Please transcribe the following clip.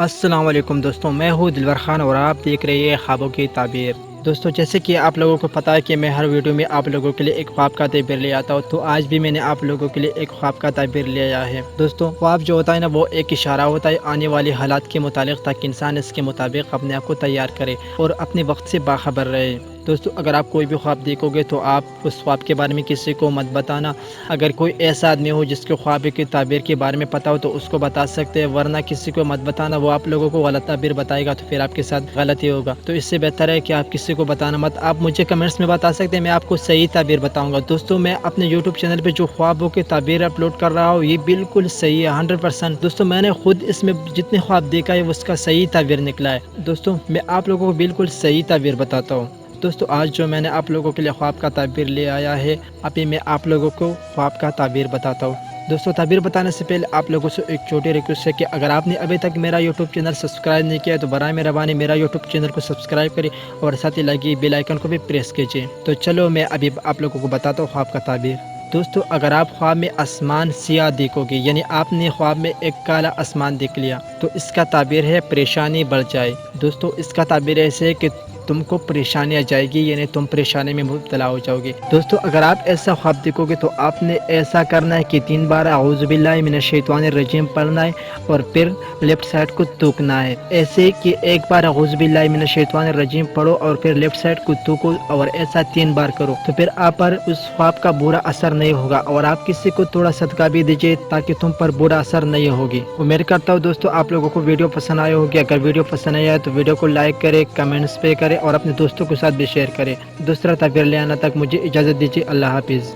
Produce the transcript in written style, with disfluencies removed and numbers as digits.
السلام علیکم دوستوں، میں ہوں دلور خان اور آپ دیکھ رہے ہیں خوابوں کی تعبیر۔ دوستوں، جیسے کہ آپ لوگوں کو پتہ ہے کہ میں ہر ویڈیو میں آپ لوگوں کے لیے ایک خواب کا تعبیر لے آتا ہوں، تو آج بھی میں نے آپ لوگوں کے لیے ایک خواب کا تعبیر لے آیا ہے۔ دوستوں، خواب جو ہوتا ہے نا، وہ ایک اشارہ ہوتا ہے آنے والی حالات کے متعلق، تاکہ انسان اس کے مطابق اپنے آپ کو تیار کرے اور اپنے وقت سے باخبر رہے۔ دوستوں، اگر آپ کوئی بھی خواب دیکھو گے تو آپ اس خواب کے بارے میں کسی کو مت بتانا۔ اگر کوئی ایسا آدمی ہو جس کے خواب کی تعبیر کے بارے میں پتہ ہو تو اس کو بتا سکتے ہیں، ورنہ کسی کو مت بتانا، وہ آپ لوگوں کو غلط تعبیر بتائے گا تو پھر آپ کے ساتھ غلط ہی ہوگا۔ تو اس سے بہتر ہے کہ آپ کسی کو بتانا مت۔ آپ مجھے کمنٹس میں بتا سکتے ہیں، میں آپ کو صحیح تعبیر بتاؤں گا۔ دوستوں، میں اپنے یوٹیوب چینل پہ جو خوابوں کی تعبیر اپلوڈ کر رہا ہوں، یہ بالکل صحیح ہے 100%۔ دوستوں، میں نے خود اس میں جتنے خواب دیکھا ہے اس کا صحیح تعبیر نکلا ہے۔ دوستوں، میں آپ لوگوں کو بالکل صحیح تعبیر بتاتا ہوں۔ دوستو، آج جو میں نے آپ لوگوں کے لیے خواب کا تعبیر لے آیا ہے، ابھی میں آپ لوگوں کو خواب کا تعبیر بتاتا ہوں۔ دوستو، تعبیر بتانے سے پہلے آپ لوگوں سے ایک چھوٹی ریکویسٹ ہے کہ اگر آپ نے ابھی تک میرا یوٹیوب چینل سبسکرائب نہیں کیا ہے تو برائے مہربانی میرا یوٹیوب چینل کو سبسکرائب کریں اور ساتھ ہی لگی بیل آئیکن کو بھی پریس کیجیے۔ تو چلو میں ابھی آپ لوگوں کو بتاتا ہوں خواب کا تعبیر۔ دوستو، اگر آپ خواب میں آسمان سیاہ دیکھو گے، یعنی آپ نے خواب میں ایک کالا آسمان دیکھ لیا، تو اس کا تعبیر ہے پریشانی بڑھ جائے۔ دوستو، اس کا تعبیر ایسے ہے کہ تم کو پریشانی آ جائے گی، یعنی تم پریشانی میں مبتلا ہو جاؤ گے۔ دوستو، اگر آپ ایسا خواب دیکھو گے تو آپ نے ایسا کرنا ہے کہ 3 بار اعوذ باللہ من الشیطان الرجیم پڑھنا ہے اور پھر لیفٹ سائڈ کو تھوکنا ہے۔ ایسے کہ ایک بار اعوذ باللہ من الشیطان الرجیم پڑھو اور پھر لیفٹ سائڈ کو تھوکو، اور ایسا 3 بار کرو، تو پھر آپ پر اس خواب کا برا اثر نہیں ہوگا۔ اور آپ کسی کو تھوڑا صدقہ بھی دیجیے تاکہ تم پر برا اثر نہیں ہوگی۔ امید کرتا ہوں دوستو آپ لوگوں کو ویڈیو پسند آئی ہوگی۔ اگر ویڈیو پسند آیا ہے تو ویڈیو کو لائک کرے، کمنٹس پہ کرے اور اپنے دوستوں کے ساتھ بھی شیئر کرے۔ دوسرا تعبیر لے آنے تک مجھے اجازت دیجیے۔ اللہ حافظ۔